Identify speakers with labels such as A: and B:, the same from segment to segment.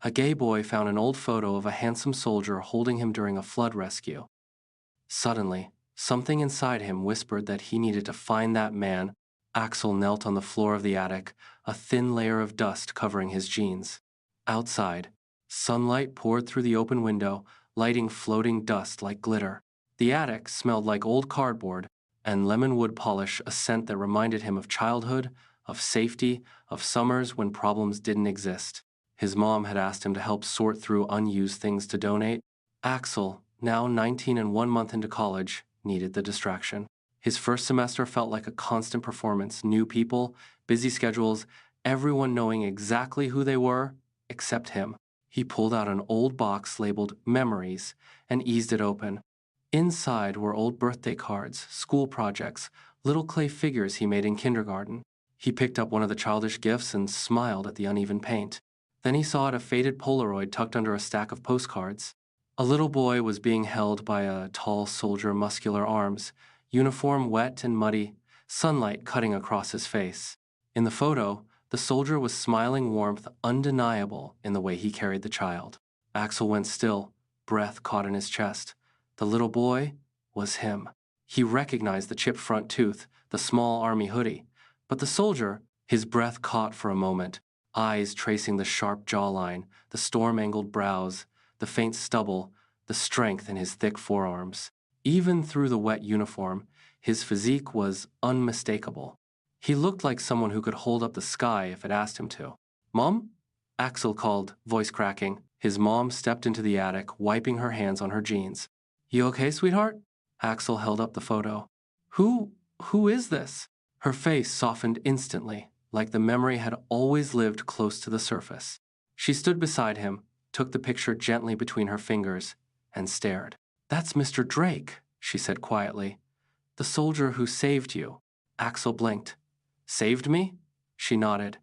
A: A gay boy found an old photo of a handsome soldier holding him during a flood rescue. Suddenly, something inside him whispered that he needed to find that man. Axel knelt on the floor of the attic, a thin layer of dust covering his jeans. Outside, sunlight poured through the open window, lighting floating dust like glitter. The attic smelled like old cardboard and lemon wood polish, a scent that reminded him of childhood, of safety, of summers when problems didn't exist. His mom had asked him to help sort through unused things to donate. Axel, now 19 and 1 month into college, needed the distraction. His first semester felt like a constant performance, new people, busy schedules, everyone knowing exactly who they were, except him. He pulled out an old box labeled Memories and eased it open. Inside were old birthday cards, school projects, little clay figures he made in kindergarten. He picked up one of the childish gifts and smiled at the uneven paint. Then he saw a faded Polaroid tucked under a stack of postcards. A little boy was being held by a tall soldier, muscular arms, uniform wet and muddy, sunlight cutting across his face. In the photo, the soldier was smiling, warmth undeniable in the way he carried the child. Axel went still, breath caught in his chest. The little boy was him. He recognized the chipped front tooth, the small army hoodie. But the soldier, his breath caught for a moment, eyes tracing the sharp jawline, the storm-angled brows, the faint stubble, the strength in his thick forearms. Even through the wet uniform, his physique was unmistakable. He looked like someone who could hold up the sky if it asked him to. "Mom?" Axel called, voice cracking. His mom stepped into the attic, wiping her hands on her jeans. "You okay, sweetheart?" Axel held up the photo. Who is this?" Her face softened instantly, like the memory had always lived close to the surface. She stood beside him, took the picture gently between her fingers, and stared. "That's Mr. Drake," she said quietly. "The soldier who saved you." Axel blinked. "Saved me?" She nodded.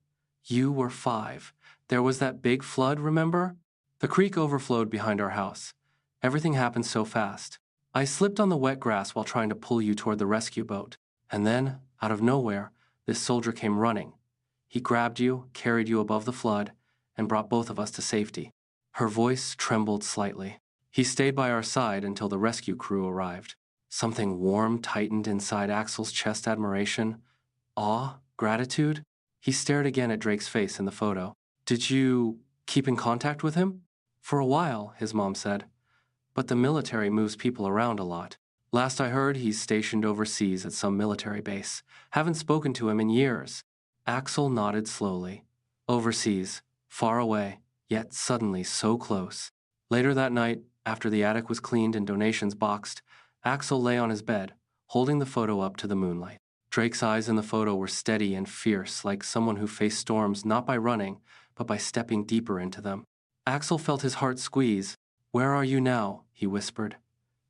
A: "You were 5. There was that big flood, remember? The creek overflowed behind our house. Everything happened so fast. I slipped on the wet grass while trying to pull you toward the rescue boat. And then, out of nowhere, this soldier came running. He grabbed you, carried you above the flood, and brought both of us to safety." Her voice trembled slightly. "He stayed by our side until the rescue crew arrived." Something warm tightened inside Axel's chest, admiration, awe, gratitude. He stared again at Drake's face in the photo. "Did you keep in contact with him?" "For a while," his mom said. "But the military moves people around a lot. Last I heard, he's stationed overseas at some military base. Haven't spoken to him in years." Axel nodded slowly. Overseas, far away, yet suddenly so close. Later that night, after the attic was cleaned and donations boxed, Axel lay on his bed, holding the photo up to the moonlight. Drake's eyes in the photo were steady and fierce, like someone who faced storms not by running, but by stepping deeper into them. Axel felt his heart squeeze. "Where are you now?" he whispered.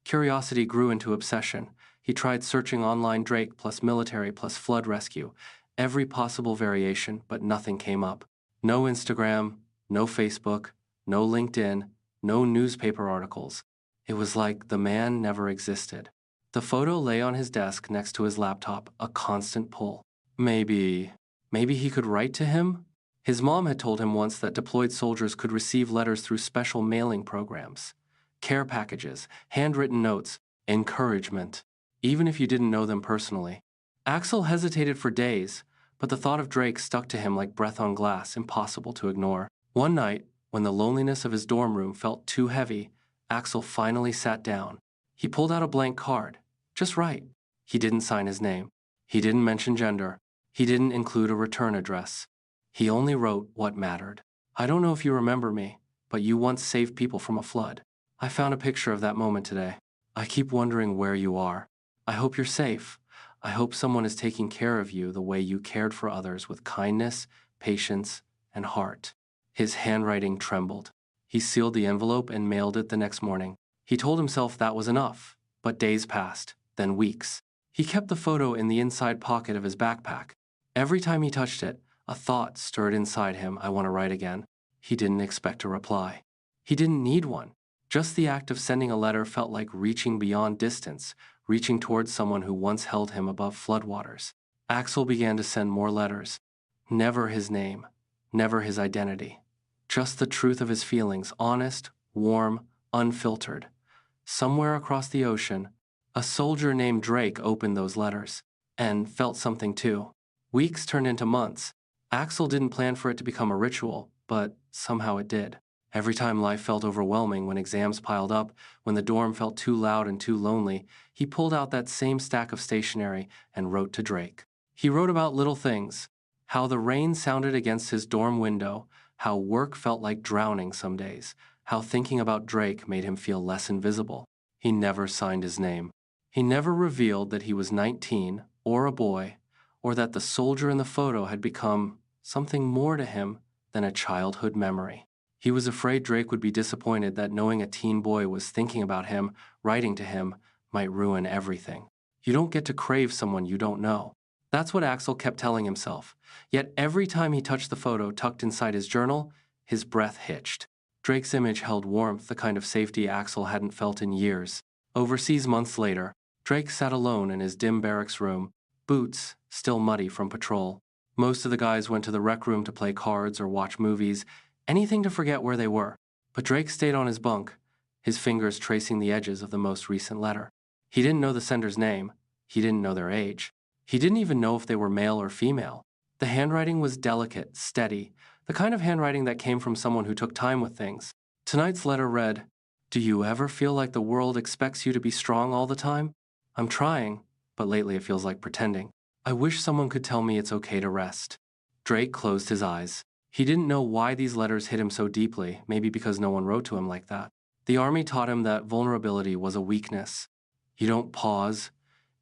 A: Curiosity grew into obsession. He tried searching online Drake plus military plus flood rescue, every possible variation, but nothing came up. No Instagram, no Facebook, no LinkedIn, no newspaper articles. It was like the man never existed. The photo lay on his desk next to his laptop, a constant pull. Maybe he could write to him? His mom had told him once that deployed soldiers could receive letters through special mailing programs. Care packages, handwritten notes, encouragement, even if you didn't know them personally. Axel hesitated for days, but the thought of Drake stuck to him like breath on glass, impossible to ignore. One night, when the loneliness of his dorm room felt too heavy, Axel finally sat down. He pulled out a blank card, just right. He didn't sign his name. He didn't mention gender. He didn't include a return address. He only wrote what mattered. "I don't know if you remember me, but you once saved people from a flood. I found a picture of that moment today. I keep wondering where you are. I hope you're safe. I hope someone is taking care of you the way you cared for others with kindness, patience, and heart." His handwriting trembled. He sealed the envelope and mailed it the next morning. He told himself that was enough, but days passed, then weeks. He kept the photo in the inside pocket of his backpack. Every time he touched it, a thought stirred inside him. "I want to write again." He didn't expect a reply. He didn't need one. Just the act of sending a letter felt like reaching beyond distance, reaching towards someone who once held him above floodwaters. Axel began to send more letters. Never his name, never his identity. Just the truth of his feelings, honest, warm, unfiltered. Somewhere across the ocean, a soldier named Drake opened those letters and felt something too. Weeks turned into months. Axel didn't plan for it to become a ritual, but somehow it did. Every time life felt overwhelming, when exams piled up, when the dorm felt too loud and too lonely, he pulled out that same stack of stationery and wrote to Drake. He wrote about little things, how the rain sounded against his dorm window, how work felt like drowning some days, how thinking about Drake made him feel less invisible. He never signed his name. He never revealed that he was 19, or a boy, or that the soldier in the photo had become something more to him than a childhood memory. He was afraid Drake would be disappointed that knowing a teen boy was thinking about him, writing to him, might ruin everything. You don't get to crave someone you don't know. That's what Axel kept telling himself. Yet every time he touched the photo tucked inside his journal, his breath hitched. Drake's image held warmth, the kind of safety Axel hadn't felt in years. Overseas months later, Drake sat alone in his dim barracks room, boots still muddy from patrol. Most of the guys went to the rec room to play cards or watch movies, anything to forget where they were. But Drake stayed on his bunk, his fingers tracing the edges of the most recent letter. He didn't know the sender's name. He didn't know their age. He didn't even know if they were male or female. The handwriting was delicate, steady, the kind of handwriting that came from someone who took time with things. Tonight's letter read, "Do you ever feel like the world expects you to be strong all the time? I'm trying, but lately it feels like pretending. I wish someone could tell me it's okay to rest." Drake closed his eyes. He didn't know why these letters hit him so deeply, maybe because no one wrote to him like that. The army taught him that vulnerability was a weakness. You don't pause,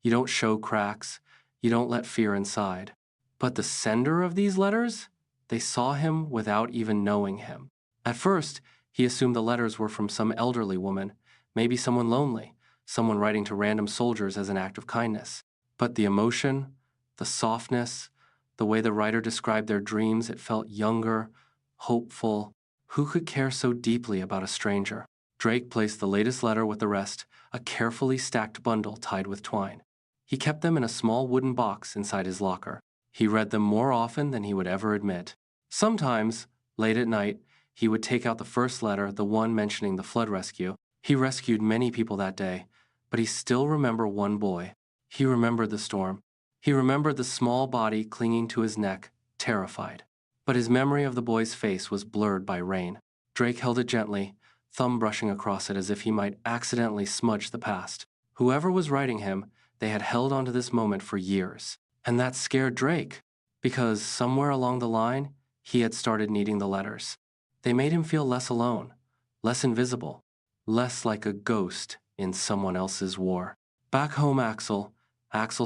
A: you don't show cracks, you don't let fear inside. But the sender of these letters? They saw him without even knowing him. At first, he assumed the letters were from some elderly woman, maybe someone lonely, someone writing to random soldiers as an act of kindness. But the emotion, the softness, the way the writer described their dreams, it felt younger, hopeful. Who could care so deeply about a stranger? Drake placed the latest letter with the rest, a carefully stacked bundle tied with twine. He kept them in a small wooden box inside his locker. He read them more often than he would ever admit. Sometimes, late at night, he would take out the first letter, the one mentioning the flood rescue. He rescued many people that day, but he still remembered one boy. He remembered the storm. He remembered the small body clinging to his neck, terrified. But his memory of the boy's face was blurred by rain. Drake held it gently, thumb brushing across it as if he might accidentally smudge the past. Whoever was writing him, they had held onto this moment for years. And that scared Drake, because somewhere along the line, he had started needing the letters. They made him feel less alone, less invisible, less like a ghost in someone else's war. Back home, Axel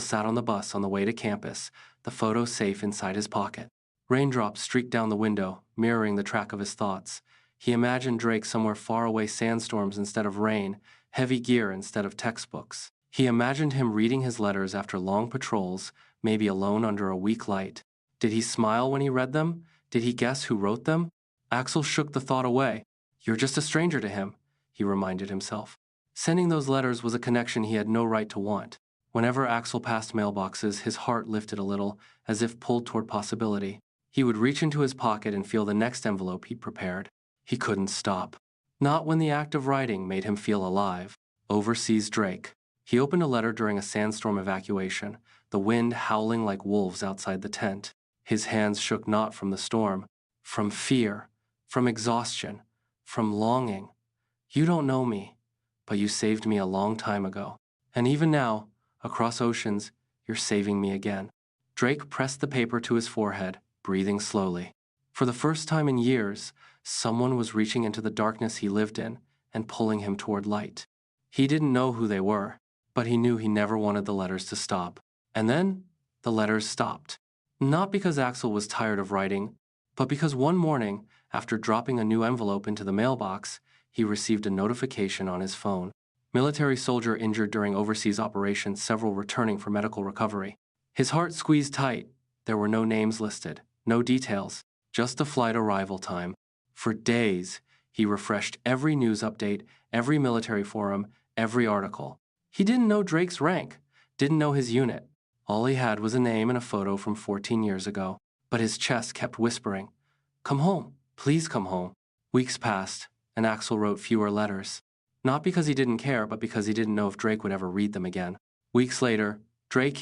A: sat on the bus on the way to campus, the photo safe inside his pocket. Raindrops streaked down the window, mirroring the track of his thoughts. He imagined Drake somewhere far away, sandstorms instead of rain, heavy gear instead of textbooks. He imagined him reading his letters after long patrols, maybe alone under a weak light. Did he smile when he read them? Did he guess who wrote them? Axel shook the thought away. "You're just a stranger to him," he reminded himself. Sending those letters was a connection he had no right to want. Whenever Axel passed mailboxes, his heart lifted a little, as if pulled toward possibility. He would reach into his pocket and feel the next envelope he'd prepared. He couldn't stop. Not when the act of writing made him feel alive. Overseas Drake. He opened a letter during a sandstorm evacuation, the wind howling like wolves outside the tent. His hands shook not from the storm, from fear, from exhaustion, from longing. "You don't know me, but you saved me a long time ago. And even now, across oceans, you're saving me again." Drake pressed the paper to his forehead, breathing slowly. For the first time in years, someone was reaching into the darkness he lived in and pulling him toward light. He didn't know who they were, but he knew he never wanted the letters to stop. And then, the letters stopped. Not because Axel was tired of writing, but because one morning, after dropping a new envelope into the mailbox, he received a notification on his phone. Military soldier injured during overseas operations, several returning for medical recovery. His heart squeezed tight. There were no names listed, no details, just a flight arrival time. For days, he refreshed every news update, every military forum, every article. He didn't know Drake's rank, didn't know his unit. All he had was a name and a photo from 14 years ago. But his chest kept whispering, "Come home, Please come home. Weeks passed, and Axel wrote fewer letters. Not because he didn't care, but because he didn't know if Drake would ever read them again. Weeks later, Drake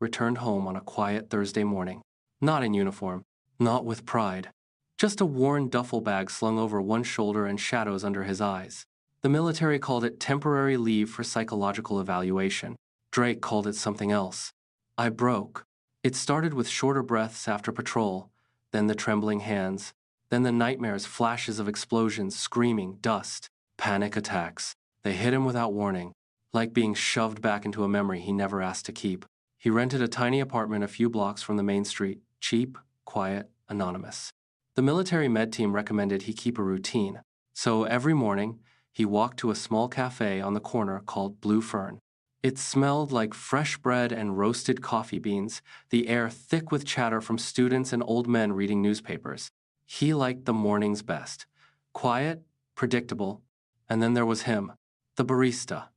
A: returned home on a quiet Thursday morning. Not in uniform, not with pride. Just a worn duffel bag slung over one shoulder and shadows under his eyes. The military called it temporary leave for psychological evaluation. Drake called it something else. I broke. It started with shorter breaths after patrol, then the trembling hands, then the nightmares, flashes of explosions, screaming, dust, panic attacks. They hit him without warning, like being shoved back into a memory he never asked to keep. He rented a tiny apartment a few blocks from the main street, cheap, quiet, anonymous. The military med team recommended he keep a routine, so every morning, he walked to a small cafe on the corner called Blue Fern. It smelled like fresh bread and roasted coffee beans, the air thick with chatter from students and old men reading newspapers. He liked the mornings best. Quiet, predictable, and then there was him, the barista.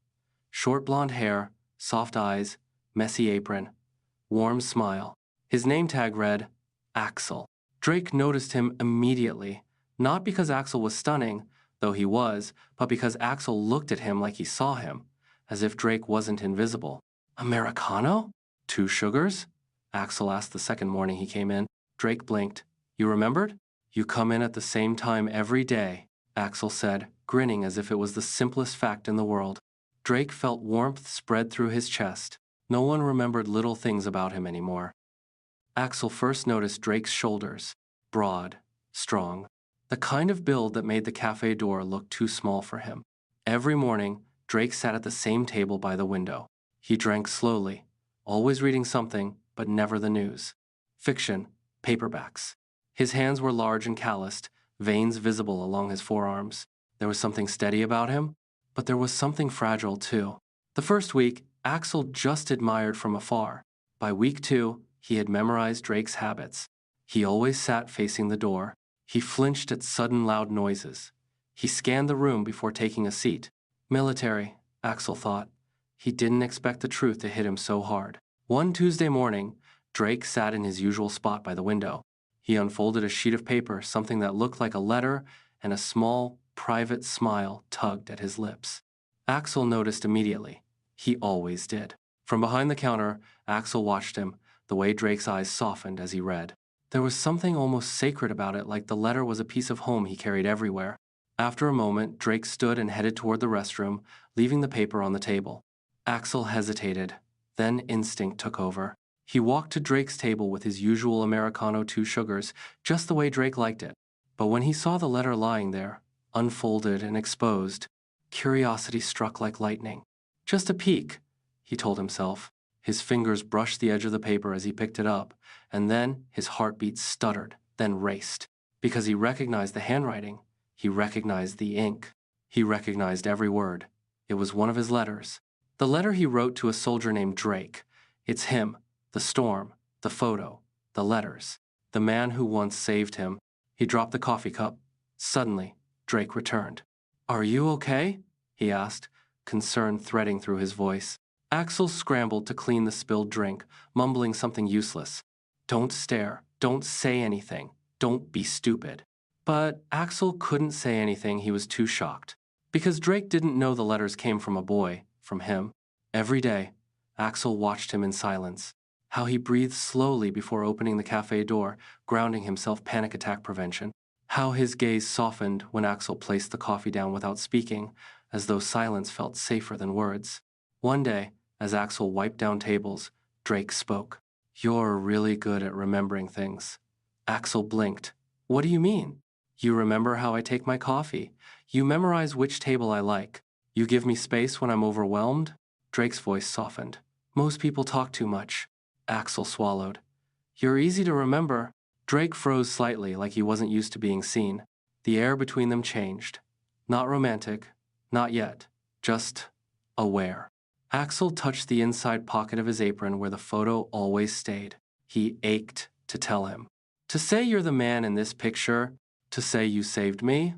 A: Short blonde hair, soft eyes, messy apron, warm smile. His name tag read, Axel. Drake noticed him immediately, not because Axel was stunning, though he was, but because Axel looked at him like he saw him, as if Drake wasn't invisible. Americano? 2 sugars? Axel asked the second morning he came in. Drake blinked. You remembered? You come in at the same time every day, Axel said, grinning as if it was the simplest fact in the world. Drake felt warmth spread through his chest. No one remembered little things about him anymore. Axel first noticed Drake's shoulders, broad, strong, the kind of build that made the cafe door look too small for him. Every morning, Drake sat at the same table by the window. He drank slowly, always reading something, but never the news. Fiction, paperbacks. His hands were large and calloused, veins visible along his forearms. There was something steady about him, but there was something fragile too. The first week, Axel just admired from afar. By week 2, he had memorized Drake's habits. He always sat facing the door. He flinched at sudden loud noises. He scanned the room before taking a seat. Military, Axel thought. He didn't expect the truth to hit him so hard. One Tuesday morning, Drake sat in his usual spot by the window. He unfolded a sheet of paper, something that looked like a letter, and a small, private smile tugged at his lips. Axel noticed immediately. He always did. From behind the counter, Axel watched him, the way Drake's eyes softened as he read. There was something almost sacred about it, like the letter was a piece of home he carried everywhere. After a moment, Drake stood and headed toward the restroom, leaving the paper on the table. Axel hesitated. Then instinct took over. He walked to Drake's table with his usual Americano 2 sugars, just the way Drake liked it. But when he saw the letter lying there, unfolded and exposed, curiosity struck like lightning. Just a peek, he told himself. His fingers brushed the edge of the paper as he picked it up, and then his heartbeat stuttered, then raced. Because he recognized the handwriting, he recognized the ink. He recognized every word. It was one of his letters. The letter he wrote to a soldier named Drake. It's him, the storm, the photo, the letters, the man who once saved him. He dropped the coffee cup. Suddenly, Drake returned. Are you okay? He asked, concern threading through his voice. Axel scrambled to clean the spilled drink, mumbling something useless. Don't stare. Don't say anything. Don't be stupid. But Axel couldn't say anything. He was too shocked. Because Drake didn't know the letters came from a boy, from him. Every day, Axel watched him in silence. How he breathed slowly before opening the cafe door, grounding himself panic attack prevention. How his gaze softened when Axel placed the coffee down without speaking, as though silence felt safer than words. One day, as Axel wiped down tables, Drake spoke. You're really good at remembering things. Axel blinked. What do you mean? You remember how I take my coffee. You memorize which table I like. You give me space when I'm overwhelmed? Drake's voice softened. Most people talk too much. Axel swallowed. You're easy to remember. Drake froze slightly, like he wasn't used to being seen. The air between them changed. Not romantic, not yet, just aware. Axel touched the inside pocket of his apron where the photo always stayed. He ached to tell him. To say you're the man in this picture, to say you saved me,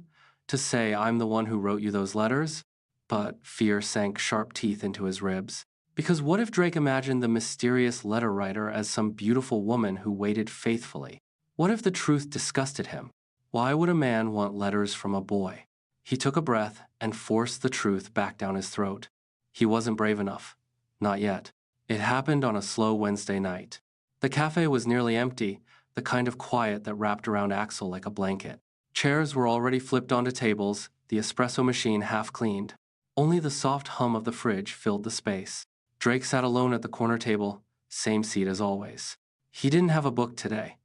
A: to say I'm the one who wrote you those letters, but fear sank sharp teeth into his ribs. Because what if Drake imagined the mysterious letter writer as some beautiful woman who waited faithfully? What if the truth disgusted him? Why would a man want letters from a boy? He took a breath and forced the truth back down his throat. He wasn't brave enough. Not yet. It happened on a slow Wednesday night. The cafe was nearly empty, the kind of quiet that wrapped around Axel like a blanket. Chairs were already flipped onto tables, the espresso machine half cleaned. Only the soft hum of the fridge filled the space. Drake sat alone at the corner table, same seat as always. He didn't have a book today.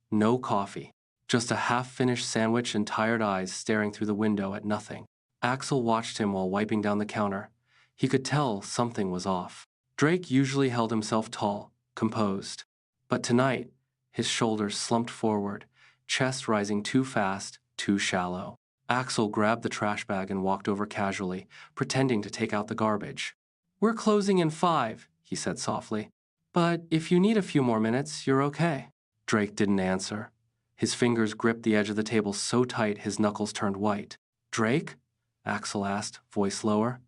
A: No coffee. Just a half-finished sandwich and tired eyes staring through the window at nothing. Axel watched him while wiping down the counter. He could tell something was off. Drake usually held himself tall, composed. But tonight, his shoulders slumped forward, chest rising too fast, too shallow. Axel grabbed the trash bag and walked over casually, pretending to take out the garbage. "We're closing in 5, he said softly. "But if you need a few more minutes, you're okay." Drake didn't answer. His fingers gripped the edge of the table so tight his knuckles turned white. "Drake?" Axel asked, voice lower.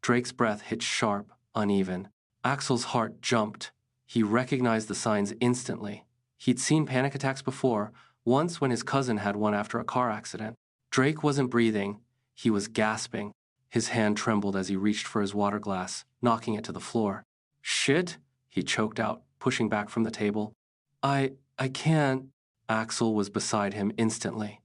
A: Drake's breath hit sharp, uneven. Axel's heart jumped. He recognized the signs instantly. He'd seen panic attacks before, once when his cousin had one after a car accident. Drake wasn't breathing. He was gasping. His hand trembled as he reached for his water glass, knocking it to the floor. "Shit," he choked out, pushing back from the table. I can't." Axel was beside him instantly.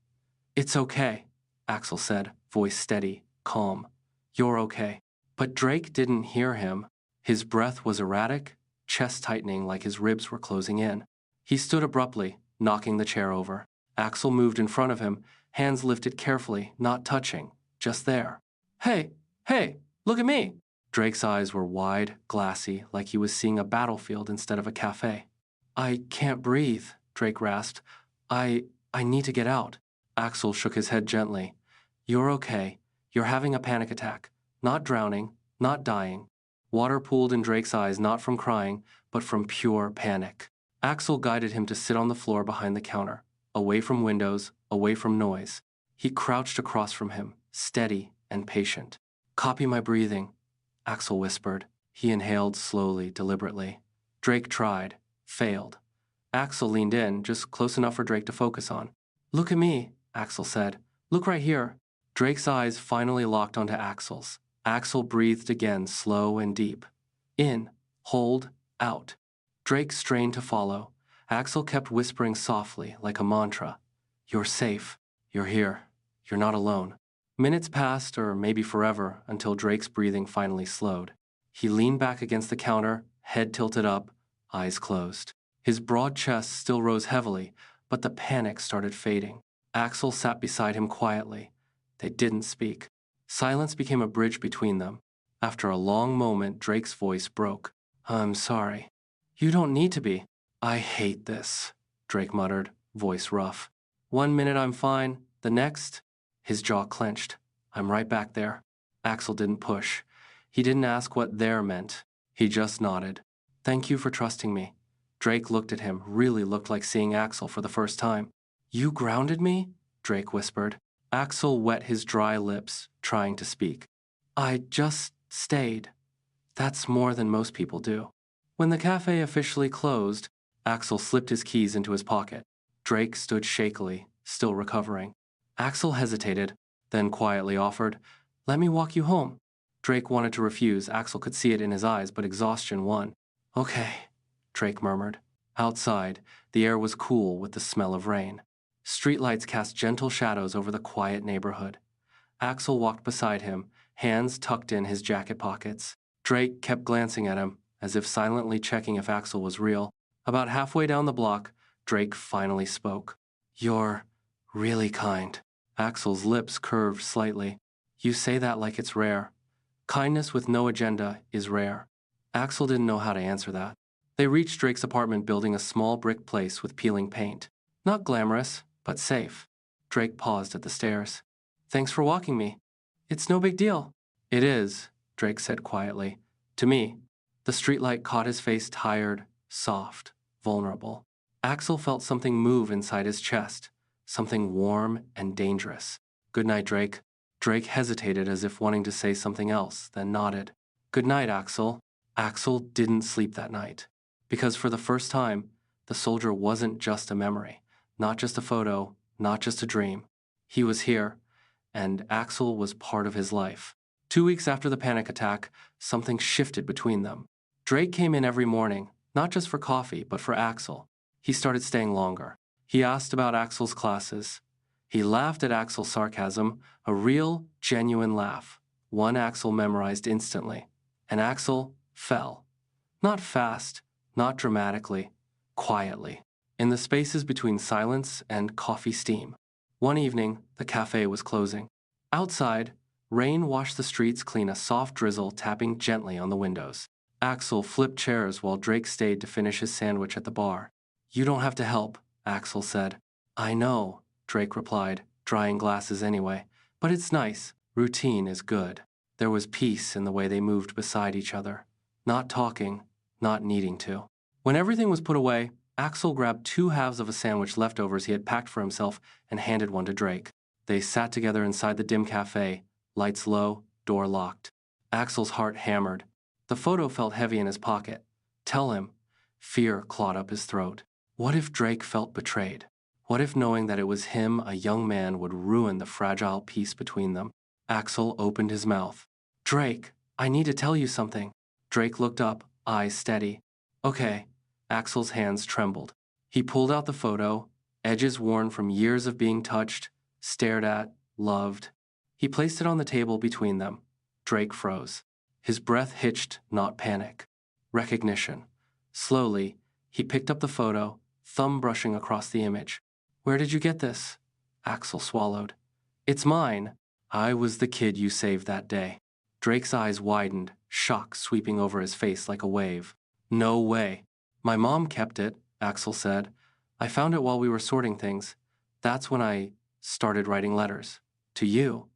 A: "It's okay," Axel said, voice steady, calm. "You're okay." But Drake didn't hear him. His breath was erratic, chest tightening like his ribs were closing in. He stood abruptly, knocking the chair over. Axel moved in front of him, hands lifted carefully, not touching, just there. Hey, look at me!" Drake's eyes were wide, glassy, like he was seeing a battlefield instead of a cafe. "I can't breathe," Drake rasped. I need to get out." Axel shook his head gently. "You're okay. You're having a panic attack. Not drowning, not dying." Water pooled in Drake's eyes not from crying, but from pure panic. Axel guided him to sit on the floor behind the counter, away from windows, away from noise. He crouched across from him, steady and patient. "Copy my breathing," Axel whispered. He inhaled slowly, deliberately. Drake tried, failed. Axel leaned in, just close enough for Drake to focus on. "Look at me," Axel said. "Look right here." Drake's eyes finally locked onto Axel's. Axel breathed again, slow and deep. In, hold, out. Drake strained to follow. Axel kept whispering softly, like a mantra. "You're safe. You're here. You're not alone." Minutes passed, or maybe forever, until Drake's breathing finally slowed. He leaned back against the counter, head tilted up, eyes closed. His broad chest still rose heavily, but the panic started fading. Axel sat beside him quietly. They didn't speak. Silence became a bridge between them. After a long moment, Drake's voice broke. "I'm sorry." "You don't need to be." "I hate this," Drake muttered, voice rough. "One minute I'm fine, the next..." His jaw clenched. "I'm right back there." Axel didn't push. He didn't ask what there meant. He just nodded. "Thank you for trusting me." Drake looked at him, really looked like seeing Axel for the first time. "You grounded me?" Drake whispered. Axel wet his dry lips, trying to speak. "I just stayed. That's more than most people do." When the cafe officially closed, Axel slipped his keys into his pocket. Drake stood shakily, still recovering. Axel hesitated, then quietly offered, "Let me walk you home." Drake wanted to refuse. Axel could see it in his eyes, but exhaustion won. "Okay," Drake murmured. Outside, the air was cool with the smell of rain. Streetlights cast gentle shadows over the quiet neighborhood. Axel walked beside him, hands tucked in his jacket pockets. Drake kept glancing at him, as if silently checking if Axel was real. About halfway down the block, Drake finally spoke. "You're really kind." Axel's lips curved slightly. "You say that like it's rare. Kindness with no agenda is rare." Axel didn't know how to answer that. They reached Drake's apartment building, a small brick place with peeling paint. Not glamorous, but safe. Drake paused at the stairs. "Thanks for walking me." "It's no big deal." "It is," Drake said quietly. "To me." The streetlight caught his face, tired, soft, vulnerable. Axel felt something move inside his chest, something warm and dangerous. "Good night, Drake." Drake hesitated as if wanting to say something else, then nodded. "Good night, Axel." Axel didn't sleep that night. Because for the first time, the soldier wasn't just a memory, not just a photo, not just a dream. He was here, and Axel was part of his life. 2 weeks after the panic attack, something shifted between them. Drake came in every morning, not just for coffee, but for Axel. He started staying longer. He asked about Axel's classes. He laughed at Axel's sarcasm, a real, genuine laugh. One Axel memorized instantly. And Axel fell. Not fast, not dramatically, quietly, in the spaces between silence and coffee steam. One evening, the cafe was closing. Outside, rain washed the streets clean, a soft drizzle tapping gently on the windows. Axel flipped chairs while Drake stayed to finish his sandwich at the bar. "You don't have to help," Axel said. "I know," Drake replied, drying glasses anyway. "But it's nice. Routine is good." There was peace in the way they moved beside each other. Not talking, not needing to. When everything was put away, Axel grabbed 2 halves of a sandwich leftovers he had packed for himself and handed one to Drake. They sat together inside the dim cafe, lights low, door locked. Axel's heart hammered. The photo felt heavy in his pocket. Tell him. Fear clawed up his throat. What if Drake felt betrayed? What if knowing that it was him, a young man, would ruin the fragile peace between them? Axel opened his mouth. "Drake, I need to tell you something." Drake looked up, eyes steady. "Okay." Axel's hands trembled. He pulled out the photo, edges worn from years of being touched, stared at, loved. He placed it on the table between them. Drake froze. His breath hitched, not panic. Recognition. Slowly, he picked up the photo, thumb brushing across the image. "Where did you get this?" Axel swallowed. "It's mine. I was the kid you saved that day." Drake's eyes widened, shock sweeping over his face like a wave. "No way." "My mom kept it," Axel said. "I found it while we were sorting things. That's when I started writing letters. To you."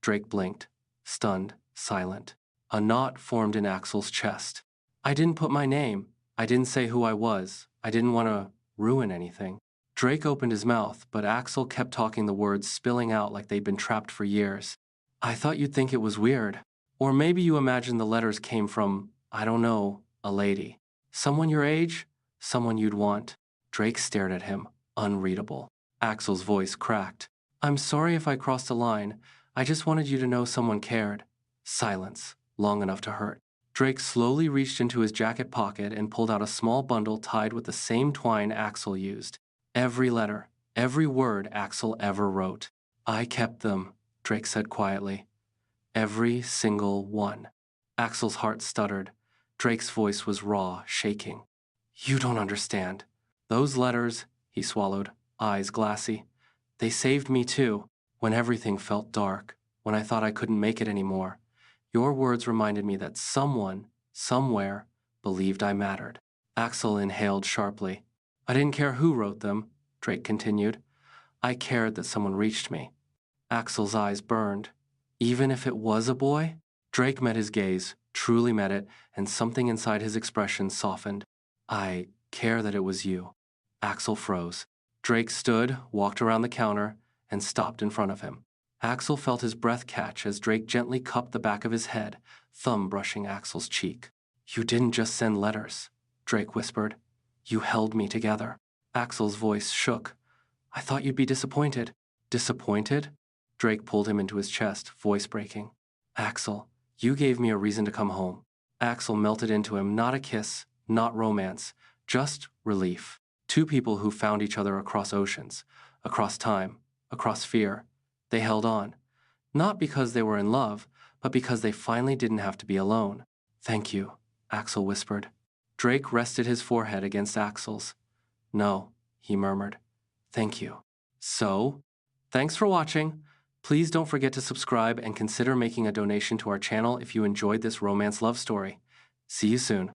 A: Drake blinked, stunned, silent. A knot formed in Axel's chest. "I didn't put my name. I didn't say who I was. I didn't want to ruin anything." Drake opened his mouth, but Axel kept talking, the words spilling out like they'd been trapped for years. "I thought you'd think it was weird. Or maybe you imagined the letters came from, I don't know, a lady. Someone your age? Someone you'd want." Drake stared at him, unreadable. Axel's voice cracked. "I'm sorry if I crossed a line. I just wanted you to know someone cared." Silence, long enough to hurt. Drake slowly reached into his jacket pocket and pulled out a small bundle tied with the same twine Axel used. Every letter, every word Axel ever wrote. "I kept them," Drake said quietly. "Every single one." Axel's heart stuttered. Drake's voice was raw, shaking. "You don't understand. Those letters," he swallowed, eyes glassy. "They saved me too, when everything felt dark, when I thought I couldn't make it anymore. Your words reminded me that someone, somewhere, believed I mattered." Axel inhaled sharply. "I didn't care who wrote them," Drake continued. "I cared that someone reached me." Axel's eyes burned. "Even if it was a boy?" Drake met his gaze, truly met it, and something inside his expression softened. "I care that it was you." Axel froze. Drake stood, walked around the counter, and stopped in front of him. Axel felt his breath catch as Drake gently cupped the back of his head, thumb brushing Axel's cheek. "You didn't just send letters," Drake whispered. "You held me together." Axel's voice shook. "I thought you'd be disappointed." "Disappointed?" Drake pulled him into his chest, voice breaking. "Axel, you gave me a reason to come home." Axel melted into him, not a kiss, not romance, just relief. Two people who found each other across oceans, across time, across fear. They held on. Not because they were in love, but because they finally didn't have to be alone. "Thank you," Axel whispered. Drake rested his forehead against Axel's. "No," he murmured. "Thank you." So, thanks for watching. Please don't forget to subscribe and consider making a donation to our channel if you enjoyed this romance love story. See you soon.